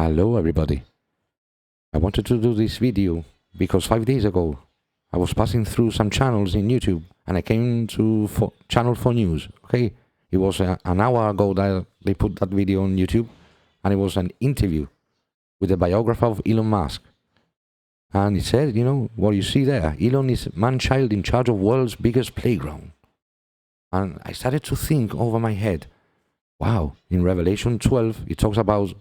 Hello everybody. I wanted to do this video because 5 days ago I was passing through some channels in YouTube and I came to Channel 4 News, okay? It was an hour ago that they put that video on YouTube, and it was an interview with the biographer of Elon Musk. And it said, what you see there, Elon is man-child in charge of world's biggest playground. And I started to think over my head, wow, in Revelation 12 it talks about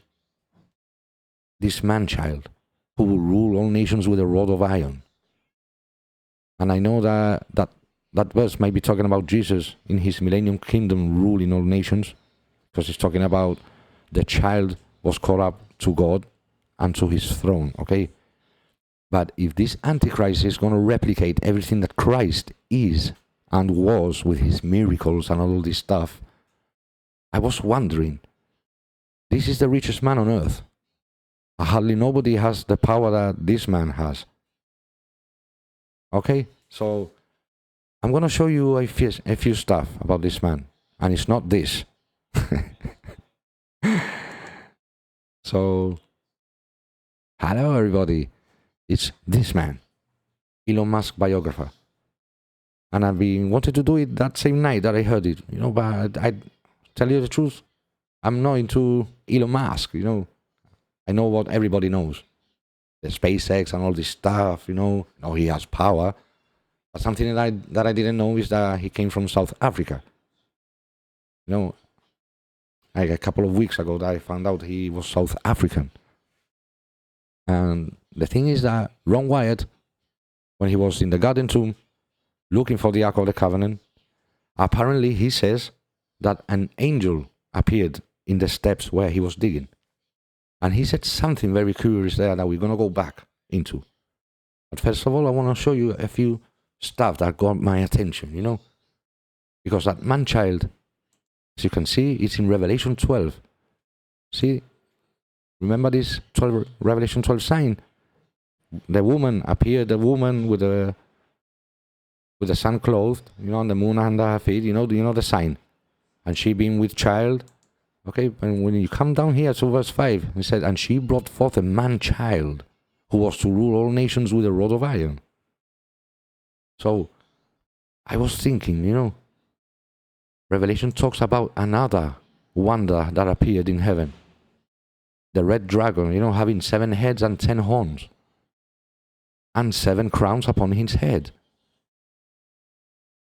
this man-child who will rule all nations with a rod of iron. And I know that verse might be talking about Jesus in his millennium kingdom ruling all nations, because it's talking about the child was caught up to God and to his throne, okay? But if this Antichrist is going to replicate everything that Christ is and was with his miracles and all this stuff, I was wondering, this is the richest man on earth. Hardly nobody has the power that this man has. Okay, so I'm going to show you a few stuff about this man. And it's not this. So, hello everybody. It's this man, Elon Musk biographer. And I've been wanted to do it that same night that I heard it. But I tell you the truth, I'm not into Elon Musk, I know what everybody knows. The SpaceX and all this stuff, he has power. But something that I didn't know is that he came from South Africa. Like a couple of weeks ago that I found out he was South African. And the thing is that Ron Wyatt, when he was in the garden tomb looking for the Ark of the Covenant, apparently he says that an angel appeared in the steps where he was digging. And he said something very curious there that we're going to go back into. But first of all, I want to show you a few stuff that got my attention, Because that man-child, as you can see, it's in Revelation 12. See? Remember this Revelation 12 sign? The woman appeared, the woman with the sun clothed, and the moon under her feet, the sign. And she being with child. Okay, and when you come down here to verse 5, it said, and she brought forth a man-child who was to rule all nations with a rod of iron. So, I was thinking, Revelation talks about another wonder that appeared in heaven. The red dragon, having 7 heads and 10 horns, and 7 crowns upon his head.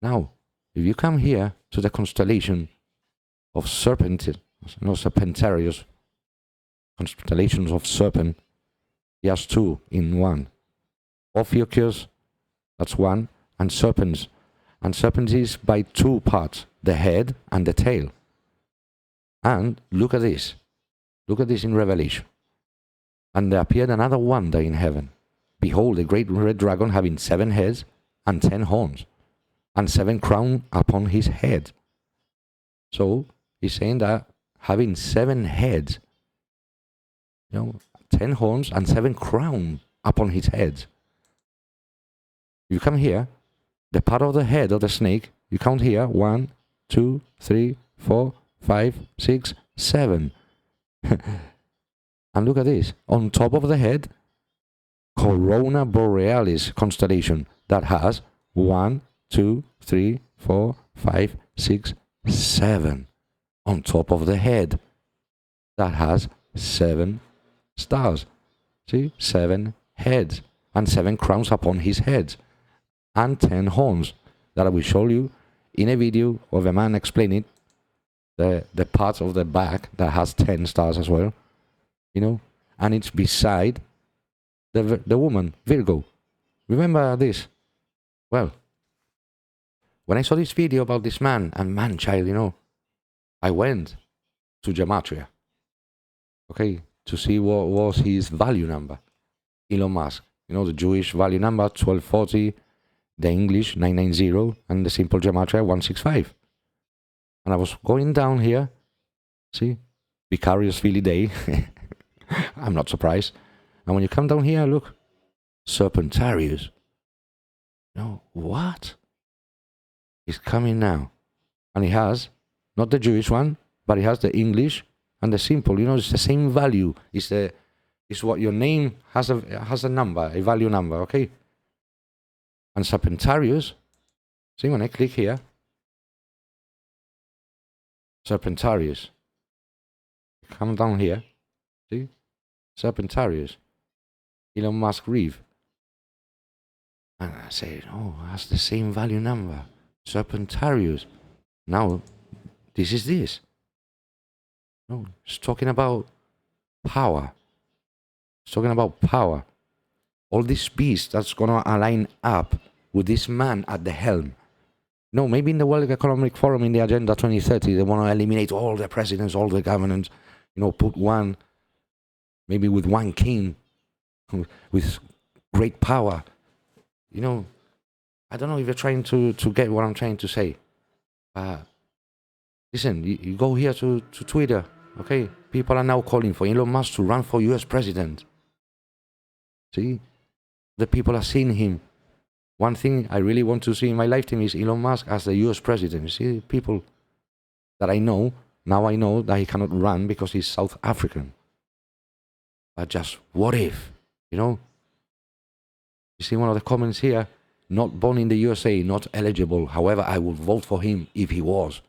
Now, if you come here to the constellation of Serpentarius, constellations of serpent, he has 2 in one. Ophiuchus, that's 1, and serpents. And serpent is by 2 parts, the head and the tail. And look at this. Look at this in Revelation. And there appeared another wonder in heaven. Behold, a great red dragon having 7 heads and 10 horns, and 7 crowns upon his head. So, he's saying that having 7 heads, 10 horns and 7 crowns upon his head. You come here, the part of the head of the snake, you count here, 1, 2, 3, 4, 5, 6, 7. And look at this. On top of the head, Corona Borealis constellation that has 1, 2, 3, 4, 5, 6, 7. On top of the head, that has 7 stars. See? 7 heads. And 7 crowns upon his head. And 10 horns. That I will show you in a video of a man explaining the parts of the back that has 10 stars as well. And it's beside the woman, Virgo. Remember this? Well, when I saw this video about this man and man-child, I went to Gematria, okay, to see what was his value number. Elon Musk, the Jewish value number, 1240, the English, 990, and the simple Gematria, 165. And I was going down here, see, Vicarious Philly Day. I'm not surprised. And when you come down here, look, Serpentarius. What? He's coming now. And he has, not the Jewish one, but he has the English and the simple. It's the same value. It's the is what your name has a number, a value number, okay? And Serpentarius, see when I click here, Serpentarius, come down here, see? Serpentarius, Elon Musk Reeve. And I say, oh, that's the same value number, Serpentarius. Now, this is this. No, it's talking about power. It's talking about power. All this beast that's going to align up with this man at the helm. No, maybe in the World Economic Forum, in the Agenda 2030, they want to eliminate all the presidents, all the governments, put one, maybe with one king, with great power. I don't know if you're trying to get what I'm trying to say. Listen, you go here to Twitter, okay? People are now calling for Elon Musk to run for US president. See? The people are seeing him. One thing I really want to see in my lifetime is Elon Musk as the US president. You see, people that I know, now I know that he cannot run because he's South African. But just, what if? You see one of the comments here, not born in the USA, not eligible. However, I would vote for him if he was.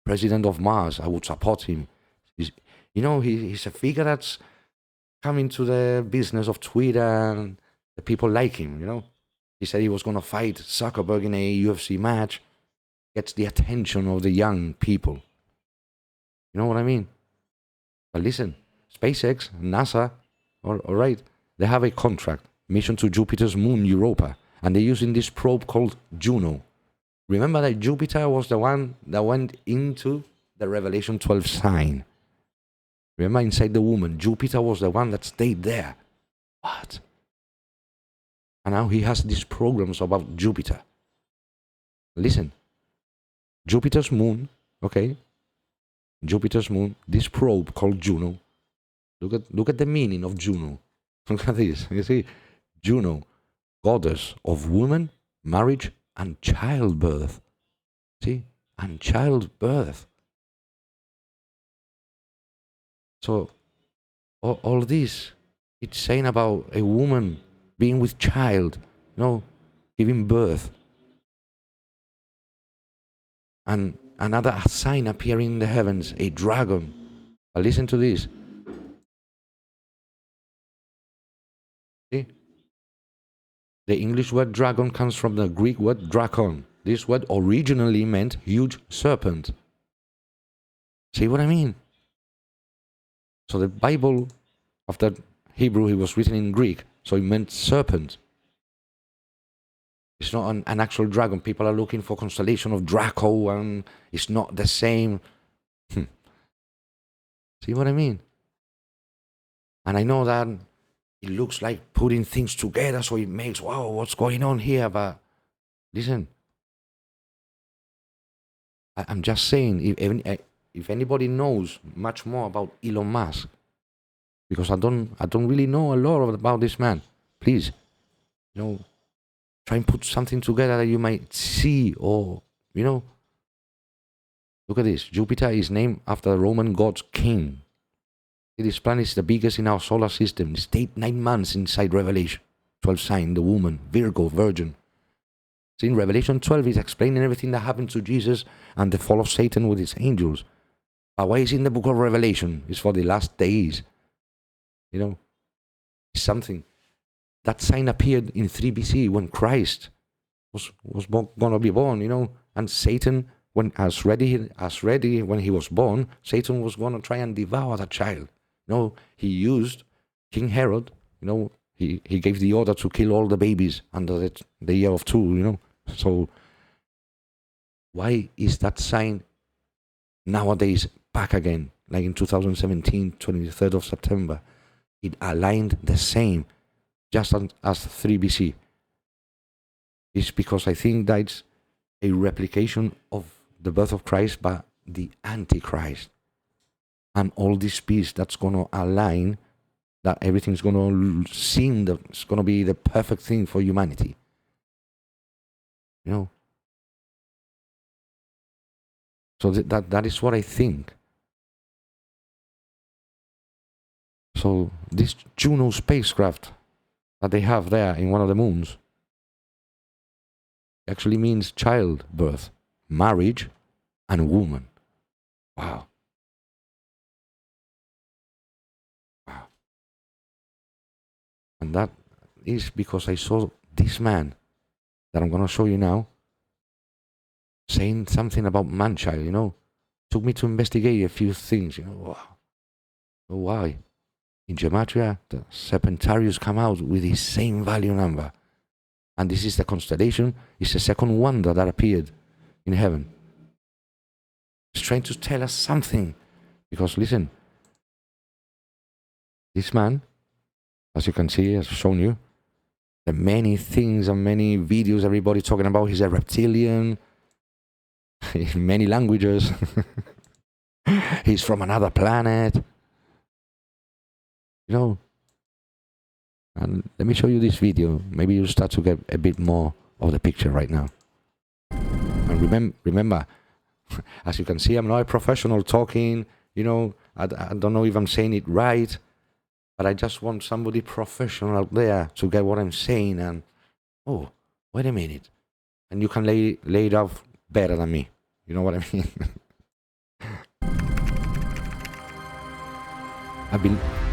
President of Mars, I would support him. He's a figure that's come into the business of Twitter and the people like him, He said he was going to fight Zuckerberg in a UFC match. Gets the attention of the young people. You know what I mean? But listen, SpaceX, NASA, all right, they have a contract, mission to Jupiter's moon, Europa, and they're using this probe called Juno. Remember that Jupiter was the one that went into the Revelation 12 sign. Remember, inside the woman, Jupiter was the one that stayed there. What? And now he has these programs about Jupiter. Listen, Jupiter's moon, okay? Jupiter's moon, this probe called Juno. Look at the meaning of Juno. Look at this. You see, Juno, goddess of woman, marriage, and childbirth. See? And childbirth. So, all this, it's saying about a woman being with child, giving birth. And another sign appearing in the heavens, a dragon. But listen to this. See? The English word dragon comes from the Greek word drakon. This word originally meant huge serpent. See what I mean? So the Bible, after Hebrew, it was written in Greek, so it meant serpent. It's not an actual dragon. People are looking for constellation of Draco, and it's not the same. See what I mean? And I know that it looks like putting things together, so it makes, wow, what's going on here? But listen, I'm just saying, if anybody knows much more about Elon Musk, because I don't really know a lot about this man, please, try and put something together that you might see, or look at this. Jupiter is named after the Roman god's king. This planet is the biggest in our solar system. It stayed 9 months inside Revelation 12 sign, the woman, Virgo, virgin. See, in Revelation 12, it's explaining everything that happened to Jesus and the fall of Satan with his angels. But why is it in the book of Revelation? It's for the last days. It's something. That sign appeared in 3 BC when Christ was going to be born, and Satan, when he was born, Satan was going to try and devour that child. He used King Herod, he gave the order to kill all the babies under the year of 2, So why is that sign nowadays back again, like in 2017, 23rd of September? It aligned the same, just as 3 BC. It's because I think that's a replication of the birth of Christ, but the Antichrist. And all this peace that's going to align, that everything's going to seem that it's going to be the perfect thing for humanity. So that is what I think. So this Juno spacecraft that they have there in one of the moons actually means childbirth, marriage, and woman. Wow. Wow. And that is because I saw this man that I'm going to show you now saying something about MANCHILD, you know. Took me to investigate a few things, you know. Wow. So why? In gematria, the Serpentarius come out with the same value number. And this is the constellation. It's the second wonder that appeared in heaven. It's trying to tell us something. Because listen, this man, as you can see, has shown you, the many things and many videos everybody talking about, he's a reptilian, in many languages. He's from another planet. You know, and let me show you this video. Maybe you'll start to get a bit more of the picture right now. And remember, as you can see, I'm not a professional talking, you know, I don't know if I'm saying it right, but I just want somebody professional out there to get what I'm saying and, oh, wait a minute. And you can lay it out better than me. You know what I mean?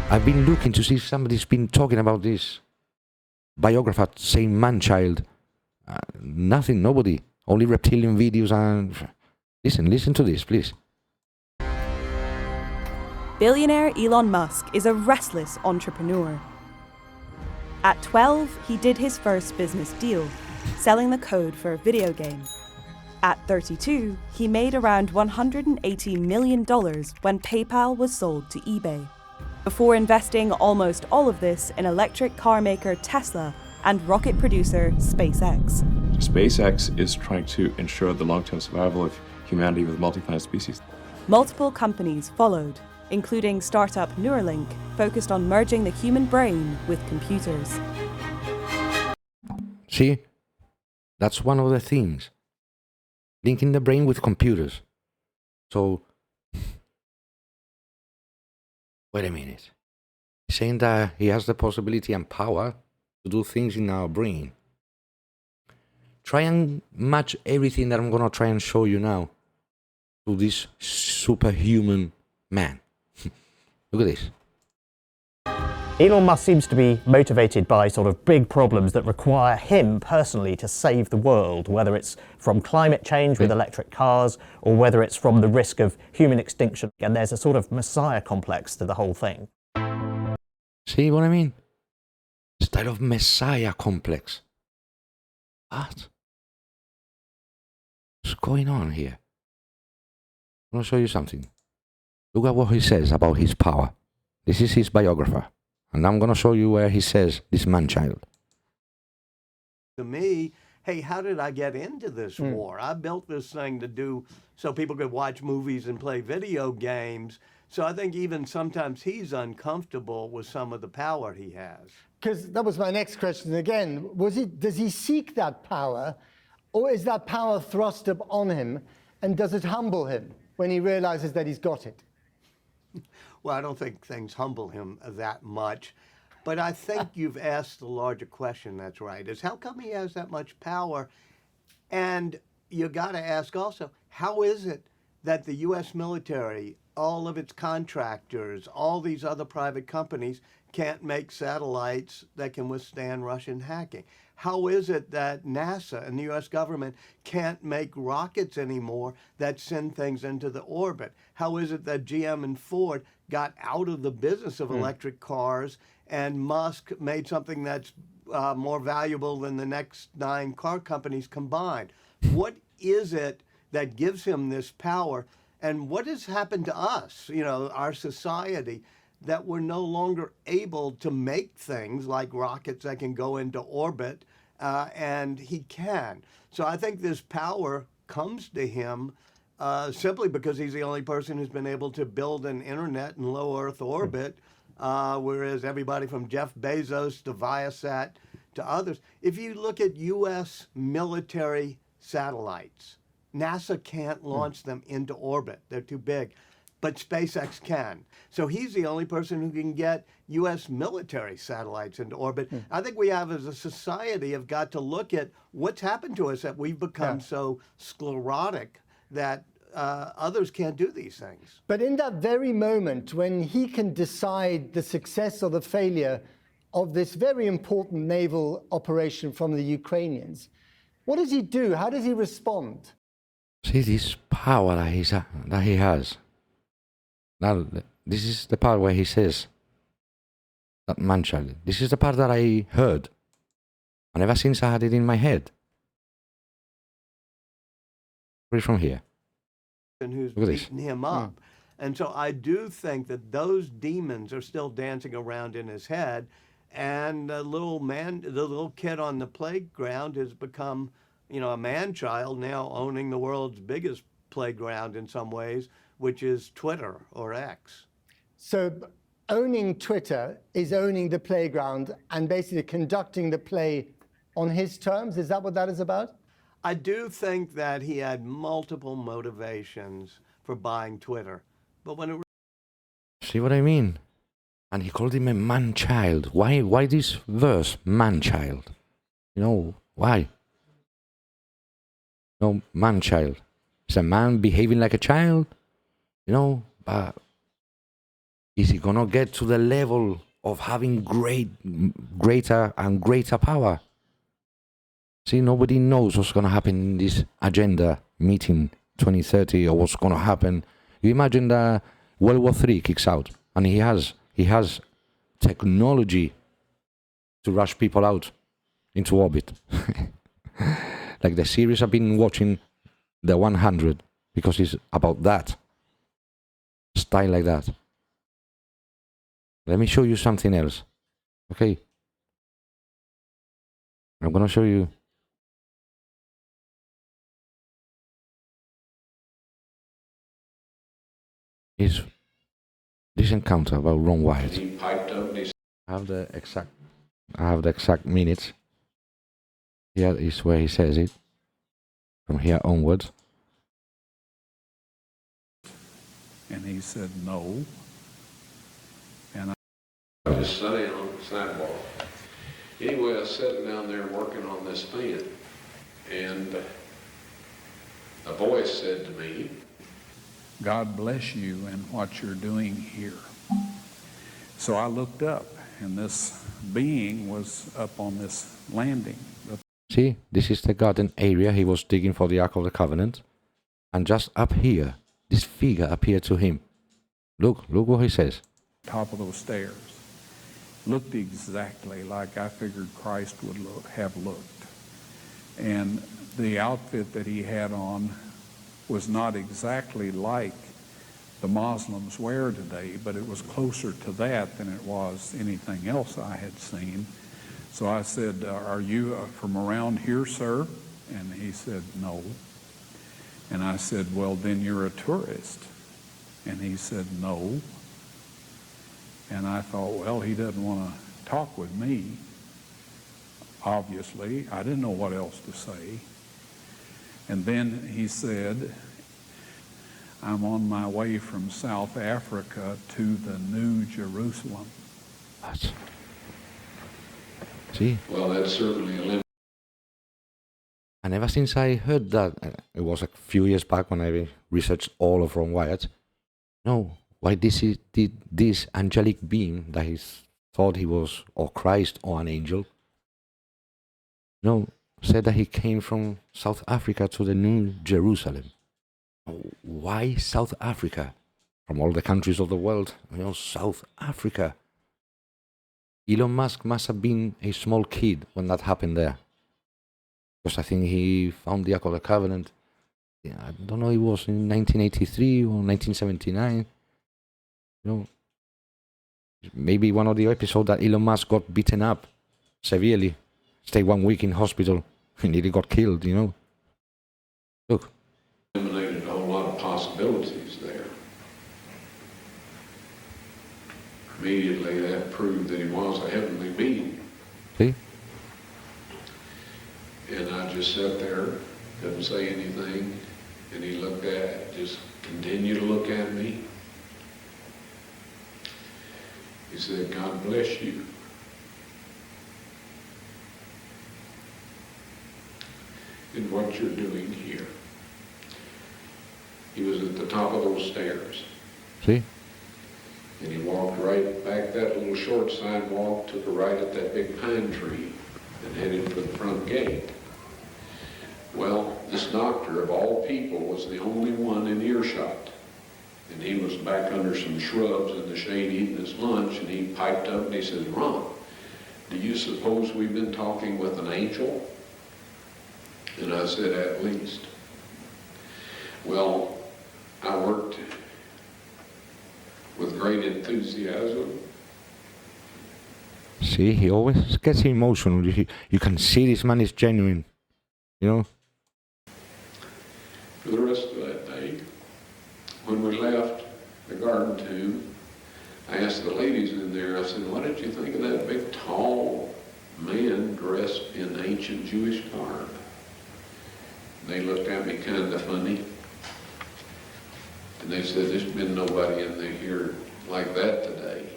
I've been looking to see if somebody's been talking about this biographer saying MANCHILD. Nothing, nobody. Only reptilian videos and... Listen to this, please. Billionaire Elon Musk is a restless entrepreneur. At 12, he did his first business deal, selling the code for a video game. At 32, he made around $180 million when PayPal was sold to eBay, before investing almost all of this in electric car maker Tesla and rocket producer SpaceX. SpaceX is trying to ensure the long-term survival of humanity with multi-planet species. Multiple companies followed, including startup Neuralink, focused on merging the human brain with computers. See, that's one of the things. Linking the brain with computers. So, wait a minute. He's saying that he has the possibility and power to do things in our brain. Try and match everything that I'm going to try and show you now to this superhuman man. Look at this. Elon Musk seems to be motivated by sort of big problems that require him personally to save the world, whether it's from climate change with electric cars or whether it's from the risk of human extinction. And there's a sort of messiah complex to the whole thing. See what I mean? Style of messiah complex. What? What's going on here? I'm going to show you something. Look at what he says about his power. This is his biographer. And I'm going to show you where he says this MANCHILD. To me, hey, how did I get into this war? I built this thing to do so people could watch movies and play video games. So I think even sometimes he's uncomfortable with some of the power he has. Because that was my next question again. Does he seek that power, or is that power thrust up on him, and does it humble him when he realizes that he's got it? Well, I don't think things humble him that much. But I think you've asked the larger question, that's right, is how come he has that much power? And you got to ask also, how is it that the U.S. military, all of its contractors, all these other private companies can't make satellites that can withstand Russian hacking? How is it that NASA and the U.S. government can't make rockets anymore that send things into the orbit? How is it that GM and Ford got out of the business of electric cars and Musk made something that's more valuable than the next 9 car companies combined? What is it that gives him this power? And what has happened to us, you know, our society, that we're no longer able to make things like rockets that can go into orbit, and he can. So I think this power comes to him simply because he's the only person who's been able to build an internet in low Earth orbit, whereas everybody from Jeff Bezos to Viasat to others. If you look at U.S. military satellites, NASA can't launch them into orbit. They're too big. but SpaceX can. So he's the only person who can get U.S. military satellites into orbit. I think we have, as a society, have got to look at what's happened to us, that we've become so sclerotic that others can't do these things. But in that very moment when he can decide the success or the failure of this very important naval operation from the Ukrainians, what does he do? How does he respond? See this power that he has. Now, this is the part where he says that MANCHILD. This is the part that I heard. And ever since I had it in my head. Right from here. And who's Look at this. beaten him up. And so I do think that those demons are still dancing around in his head. And the little kid on the playground has become, a man-child now, owning the world's biggest playground in some ways, which is Twitter or X. So owning Twitter is owning the playground and basically conducting the play on his terms. Is that what that is about? I do think that he had multiple motivations for buying Twitter. But when it See what I mean? And he called him a man-child. Why this verse, man-child? Why? No, man-child. Is a man behaving like a child? But is he gonna get to the level of having greater and greater power? See, nobody knows what's gonna happen in this agenda meeting 2030 or what's gonna happen. You imagine that World War III kicks out and he has technology to rush people out into orbit. Like the series I've been watching, The 100, because it's about that. Style like that. Let me show you something else. Okay? I'm gonna show you. Is this encounter about Ron Wyatt. He piped up and he I have the exact minutes. Here is where he says it. From here onwards. And he said no. And I was studying on the sidewalk. Anyway, I was sitting down there working on this pen, and a voice said to me, God bless you and what you're doing here. So I looked up, and this being was up on this landing. See, this is the garden area he was digging for the Ark of the Covenant. And just up here, this figure appeared to him. Look what he says. Top of those stairs. Looked exactly like I figured Christ would have looked. And the outfit that he had on was not exactly like the Muslims wear today, but it was closer to that than it was anything else I had seen. So I said, are you from around here, sir? And he said, no. And I said, well, then you're a tourist. And he said, no. And I thought, well, he doesn't want to talk with me. Obviously, I didn't know what else to say. And then he said, I'm on my way from South Africa to the New Jerusalem. What? See? well, that's certainly a limit. And ever since I heard that, it was a few years back when I researched all of Ron Wyatt. Why did this angelic being that he thought he was or Christ or an angel, said that he came from South Africa to the New Jerusalem. Why South Africa? From all the countries of the world, South Africa. Elon Musk must have been a small kid when that happened there. Because I think he found the Ark of the Covenant. I don't know, it was in 1983 or 1979. Maybe one of the episodes that Elon Musk got beaten up severely, stayed 1 week in hospital, and nearly got killed, Look. Eliminated a whole lot of possibilities there. Immediately that proved that he was a heavenly being. See? And I just sat there, couldn't say anything, and he just continued to look at me. He said, God bless you. In what you're doing here. He was at the top of those stairs. See? And he walked right back that little short sidewalk, took a right at that big pine tree, and headed for the front gate. Well, this doctor, of all people, was the only one in earshot. And he was back under some shrubs in the shade eating his lunch, and he piped up and he says, Ron, do you suppose we've been talking with an angel? And I said, at least. Well, I worked with great enthusiasm. See, he always gets emotional. You can see this man is genuine, you know? For the rest of that day, when we left the garden tube, I asked the ladies in there, I said, what did you think of that big, tall man dressed in ancient Jewish garb? They looked at me kind of funny. And they said, there's been nobody in here like that today.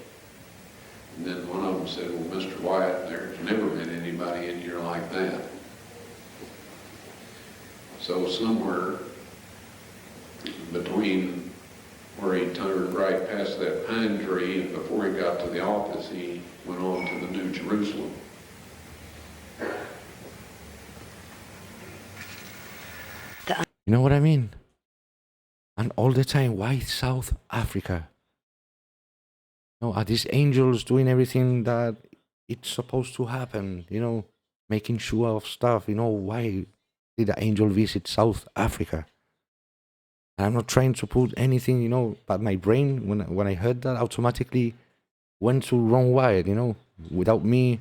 And then one of them said, well, Mr. Wyatt, there's never been anybody in here like that. So somewhere between where he turned right past that pine tree and before he got to the office, he went on to the New Jerusalem. You know what I mean? And all the time, why South Africa? You know, are these angels doing everything that it's supposed to happen? You know, making sure of stuff. You know, why did the angel visit South Africa? And I'm not trying to put anything, you know, but my brain, when I heard that, automatically went to Ron Wyatt, you know, without me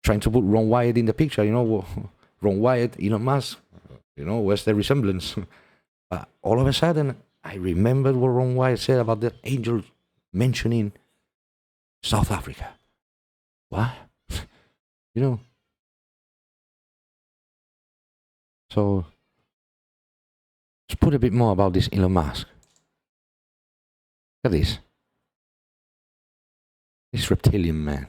trying to put Ron Wyatt in the picture, you know, Ron Wyatt, Elon Musk, you know, where's the resemblance? But all of a sudden, I remembered what Ron Wyatt said about the angel mentioning South Africa. What? You know? So, let's put a bit more about this Elon Musk. Look at this. This reptilian man.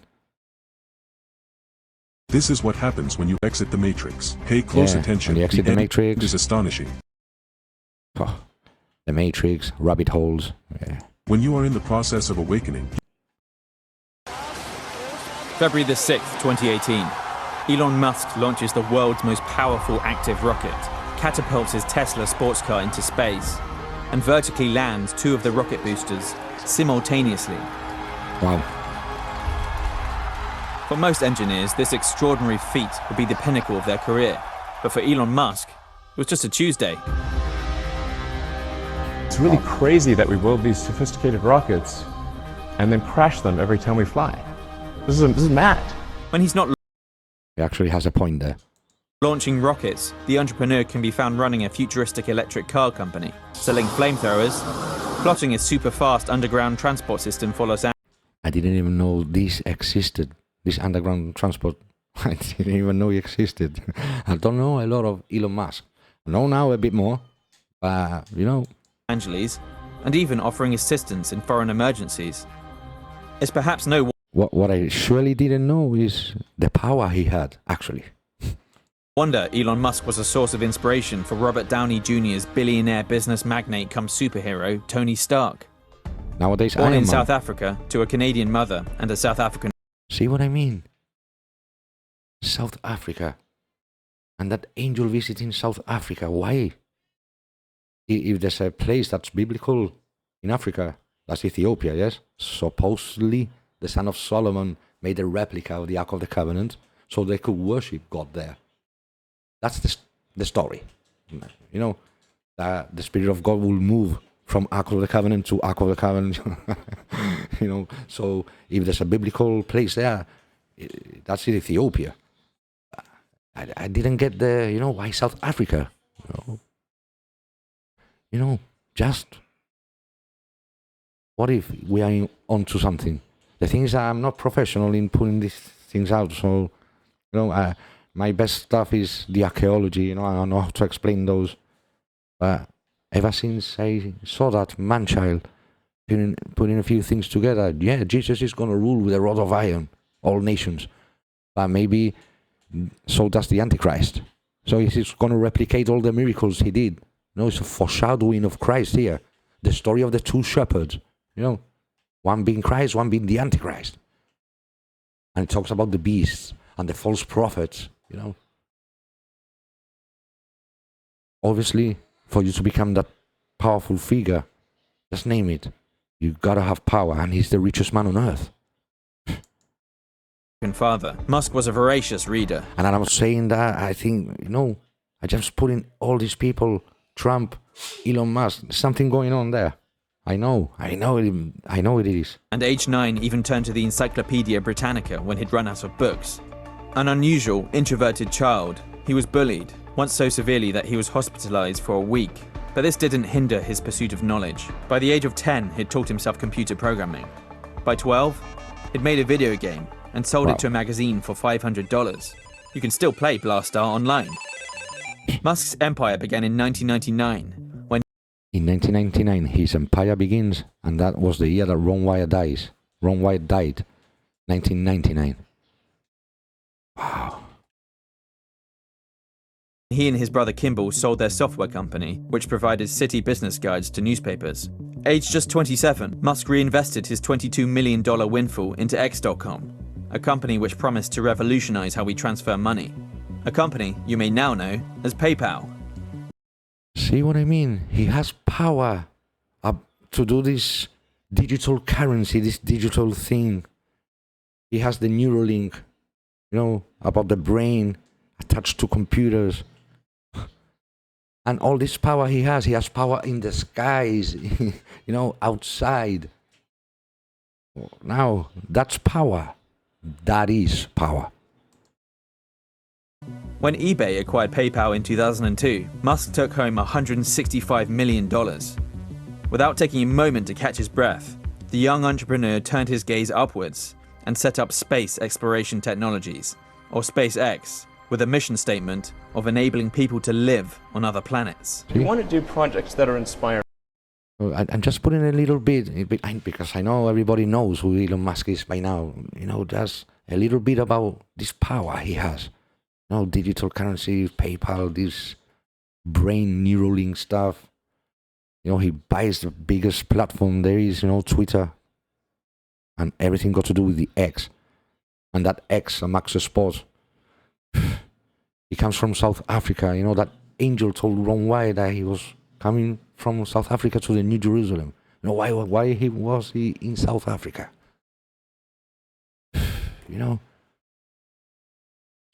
This is what happens when you exit the Matrix. Pay close attention. When you exit the Matrix. It is astonishing. Oh, the Matrix, rabbit holes. Yeah. When you are in the process of awakening. February the 6th, 2018. Elon Musk launches the world's most powerful active rocket, catapults his Tesla sports car into space, and vertically lands 2 of the rocket boosters simultaneously. Wow. For most engineers, this extraordinary feat would be the pinnacle of their career. But for Elon Musk, it was just a Tuesday. It's really crazy that we build these sophisticated rockets and then crash them every time we fly. This is mad. When he's not He actually has a point there. launching rockets, the entrepreneur can be found running a futuristic electric car company, selling flamethrowers, plotting a super-fast underground transport system for Los Angeles. I didn't even know this existed. This underground transport. I didn't even know it existed. I don't know a lot of Elon Musk. I know now a bit more, but you know. Angeles, and even offering assistance in foreign emergencies. It's perhaps no What I surely didn't know is the power he had, actually. wonder Elon Musk was a source of inspiration for Robert Downey Jr.'s billionaire business magnate come superhero, Tony Stark. Nowadays, Born Iron in Man. South Africa to a Canadian mother and a South African. See what I mean? South Africa. And that angel visiting South Africa. Why? If there's a place that's biblical in Africa, that's Ethiopia, yes? Supposedly, the son of Solomon made a replica of the Ark of the Covenant so they could worship God there. That's the story. You know, the Spirit of God will move from Ark of the Covenant to Ark of the Covenant. You know, so if there's a biblical place there, that's in Ethiopia. I didn't get the, you know, why South Africa? You know, just what if we are onto something? The thing is, I'm not professional in putting these things out, so, you know, my best stuff is the archaeology, you know, I don't know how to explain those. But ever since I saw that MANCHILD, putting a few things together. Yeah, Jesus is going to rule with a rod of iron, all nations. But maybe so does the Antichrist. So he's going to replicate all the miracles he did. It's a foreshadowing of Christ here. The story of the two shepherds. One being Christ, one being the Antichrist. And it talks about the beasts and the false prophets. Obviously, for you to become that powerful figure, just name it. You gotta have power, and he's the richest man on earth. Father, Musk was a voracious reader. And I'm saying that, I think, I just put in all these people, Trump, Elon Musk, there's something going on there. I know it is. And age 9 even turned to the Encyclopedia Britannica when he'd run out of books. An unusual, introverted child, he was bullied, once so severely that he was hospitalized for a week. But this didn't hinder his pursuit of knowledge. By the age of 10, he'd taught himself computer programming. By 12, he'd made a video game and sold it to a magazine for $500. You can still play Blastar online. Musk's empire began in 1999, when... In 1999, his empire begins, and that was the year that Ron Wyatt dies. Ron Wyatt died, 1999. Wow. He and his brother Kimball sold their software company, which provided city business guides to newspapers. Aged just 27, Musk reinvested his $22 million windfall into X.com, a company which promised to revolutionize how we transfer money. A company you may now know as PayPal. See what I mean? He has power to do this digital currency, this digital thing. He has the Neuralink, about the brain attached to computers. And all this power he has power in the skies, outside. Now, that's power. That is power. When eBay acquired PayPal in 2002, Musk took home $165 million. Without taking a moment to catch his breath, the young entrepreneur turned his gaze upwards and set up Space Exploration Technologies, or SpaceX, with a mission statement of enabling people to live on other planets. We want to do projects that are inspiring. I'm just putting a little bit, because I know everybody knows who Elon Musk is by now. Just a little bit about this power he has. Digital currency, PayPal, this brain Neuralink stuff. He buys the biggest platform there is, Twitter. And everything got to do with the X. And that X, Max Sport, he comes from South Africa. That angel told Ron Wyatt that he was coming from South Africa to the New Jerusalem. Why was he in South Africa?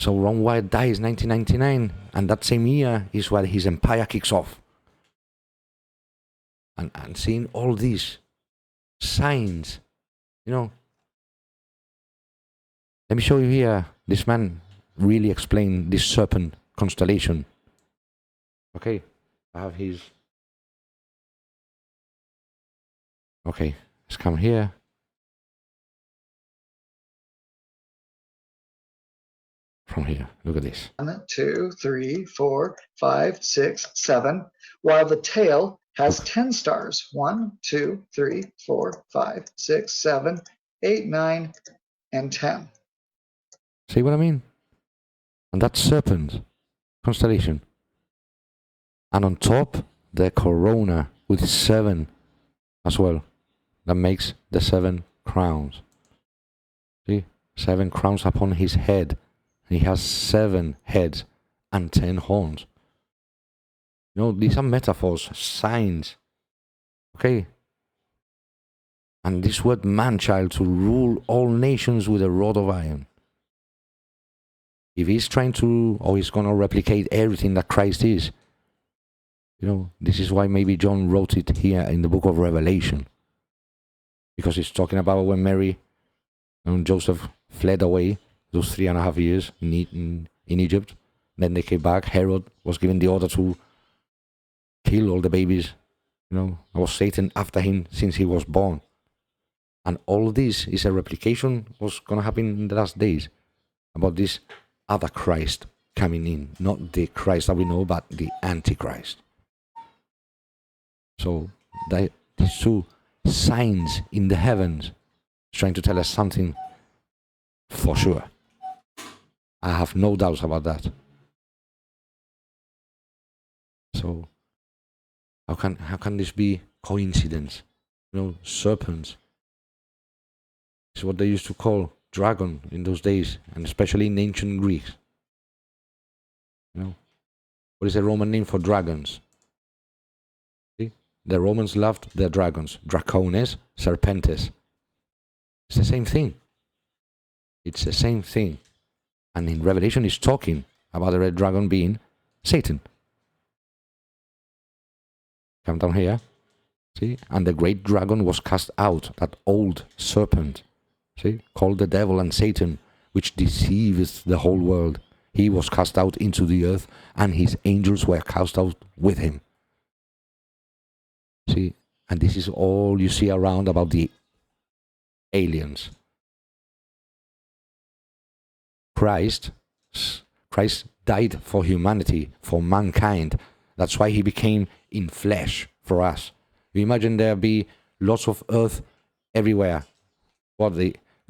So Ron Wyatt dies 1999, and that same year is where his empire kicks off. And seeing all these signs, let me show you here. This man really explained this serpent constellation. Okay, I have his... Okay, let's come here. From here, look at this. 1, 2, 3, 4, 5, 6, 7, while the tail has 10 stars. 1, 2, 3, 4, 5, 6, 7, 8, 9, and 10. See what I mean? And that's serpent constellation. And on top, the corona with 7 as well. That makes the 7 crowns. See? 7 crowns upon his head. He has 7 heads and 10 horns. These are metaphors, signs. Okay? And this word man-child, to rule all nations with a rod of iron. If he's trying to, or he's going to replicate everything that Christ is, this is why maybe John wrote it here in the book of Revelation. Because he's talking about when Mary and Joseph fled away, those 3.5 years in Egypt. Then they came back. Herod was given the order to kill all the babies. Was Satan after him since he was born. And all this is a replication what's going to happen in the last days. About this other Christ coming in. Not the Christ that we know, but the Antichrist. So these two signs in the heavens trying to tell us something for sure. I have no doubts about that. So how can this be coincidence? Serpents. It's what they used to call dragon in those days, and especially in ancient Greeks. What is the Roman name for dragons? See? The Romans loved their dragons. Dracones, serpentes. It's the same thing. It's the same thing. And in Revelation, it's talking about the red dragon being Satan. Come down here. See? And the great dragon was cast out, that old serpent. See? Called the devil and Satan, which deceives the whole world. He was cast out into the earth, and his angels were cast out with him. See? And this is all you see around about the aliens. Christ died for humanity, for mankind. That's why he became in flesh for us. You imagine there be lots of earth everywhere.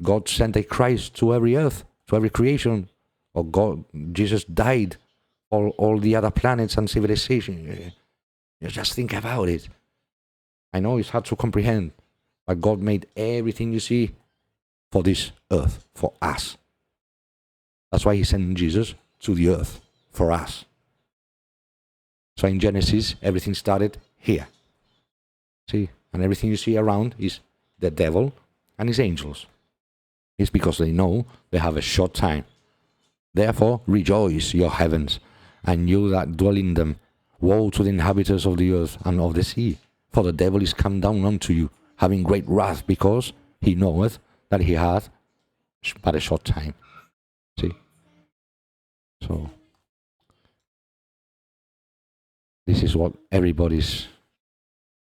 God sent a Christ to every earth, to every creation. Or Jesus died for all the other planets and civilization. You just think about it. I know it's hard to comprehend, but God made everything you see for this earth, for us. That's why he sent Jesus to the earth, for us. So in Genesis, everything started here. See? And everything you see around is the devil and his angels. It's because they know they have a short time. Therefore, rejoice, your heavens, and you that dwell in them. Woe to the inhabitants of the earth and of the sea, for the devil is come down unto you, having great wrath, because he knoweth that he hath but a short time. See? So, this is what everybody's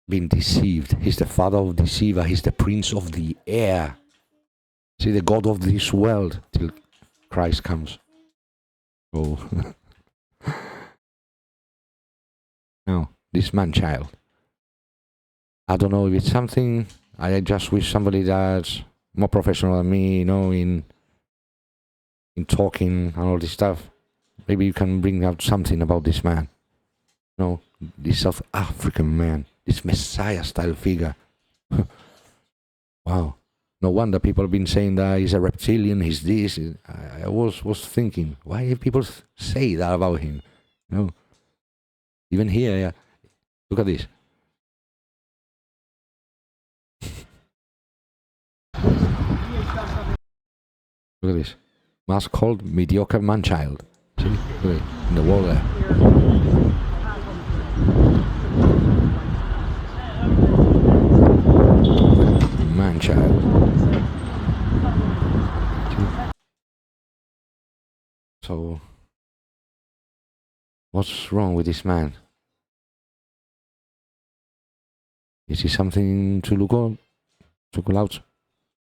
been deceived. He's the father of deceiver. He's the prince of the air. See, the God of this world, till Christ comes. Oh. Now, this man-child. I don't know if it's something. I just wish somebody that's more professional than me, in talking and all this stuff. Maybe you can bring out something about this man. This South African man, this Messiah-style figure. Wow. No wonder people have been saying that he's a reptilian, he's this. I was thinking, why do people say that about him? Even here, yeah. Look at this. Look at this. Musk called mediocre man-child. See? Look at it. In the wall there. Man-child. So, what's wrong with this man? Is he something to look on? To call out?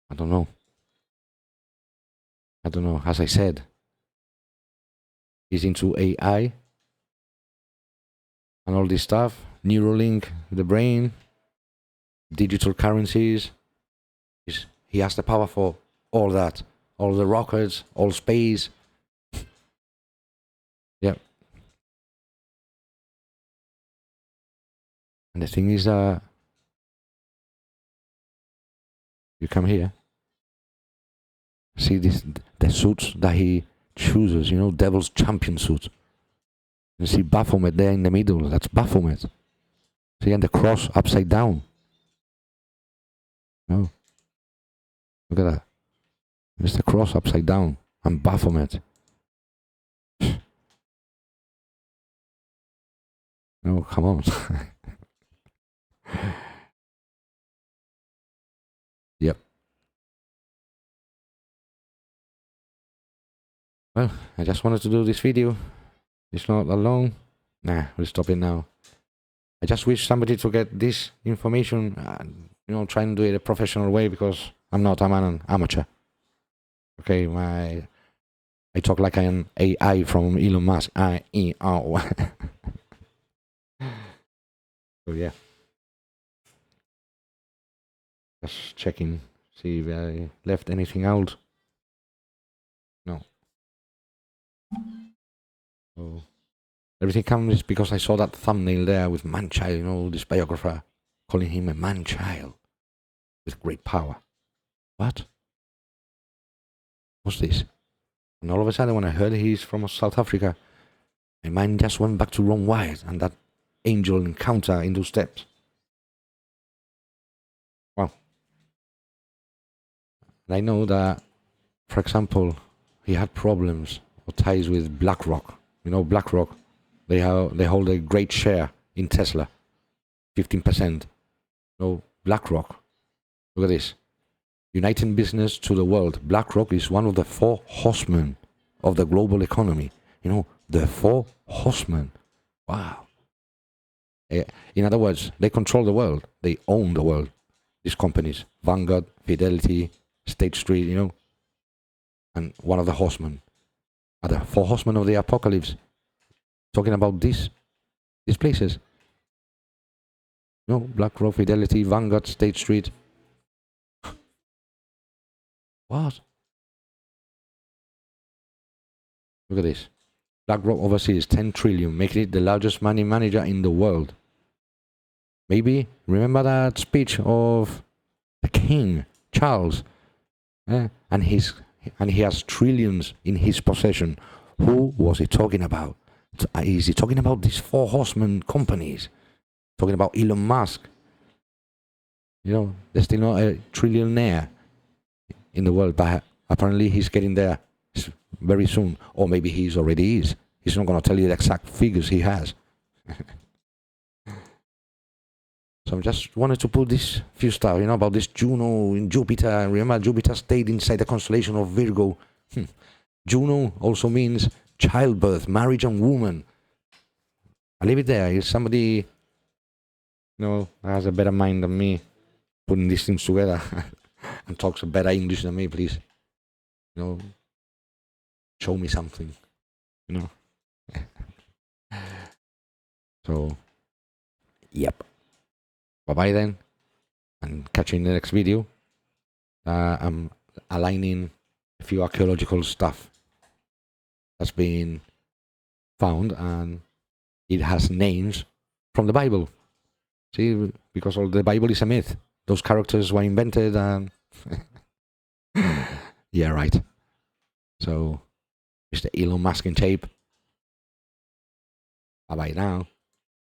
I don't know. As I said, he's into AI and all this stuff. Neuralink, the brain, digital currencies. He has the power for all that. All the rockets, all space. Yeah. And the thing is, you come here. See the suits that he chooses, Devil's champion suit. You see Baphomet there in the middle, that's Baphomet. See, and the cross upside down. No. Look at that. There's the cross upside down, and Baphomet. No, come on. Yep. Well, I just wanted to do this video. It's not that long. Nah, we'll stop it now. I just wish somebody to get this information and, try and do it a professional way, because I'm not. I'm an amateur. Okay, I talk like I am AI from Elon Musk. I-E-O. So yeah. Just checking, see if I left anything out. No. So everything comes because I saw that thumbnail there with man-child, you know, this biographer calling him a man-child with great power. What? What's this? And all of a sudden, when I heard he's from South Africa, my mind just went back to Ron Wyatt and that angel encounter in those steps. Wow. And I know that, for example, he had problems or ties with BlackRock. You know, BlackRock, they hold a great share in Tesla, 15%. No, BlackRock, look at this. Uniting business to the world. BlackRock is one of the 4 horsemen of the global economy. You know, the 4 horsemen. Wow. In other words, they control the world. They own the world. These companies, Vanguard, Fidelity, State Street, you know, and one of the horsemen. Are the 4 horsemen of the apocalypse talking about these places? No, BlackRock, Fidelity, Vanguard, State Street. What? Look at this. BlackRock oversees 10 trillion, making it the largest money manager in the world. Maybe remember that speech of the King Charles, and he has trillions in his possession. Who was he talking about? Is he talking about these 4 horsemen companies? Talking about Elon Musk? You know, there's still not a trillionaire in the world, but apparently he's getting there very soon, or maybe he's already is. He's not going to tell you the exact figures he has. So I just wanted to put this few stuff, you know, about this Juno in Jupiter. Remember, Jupiter stayed inside the constellation of Virgo. Juno also means childbirth, marriage, and woman. I leave it there. If somebody, you know, has a better mind than me, putting these things together, and talks a better English than me, please, you know, show me something, you know. So, yep. Bye-bye then, and catch you in the next video. I'm aligning a few archaeological stuff that's been found, and it has names from the Bible. See, because all the Bible is a myth. Those characters were invented, and yeah, right. So, Mr. Elon Musk in tape. Bye-bye now.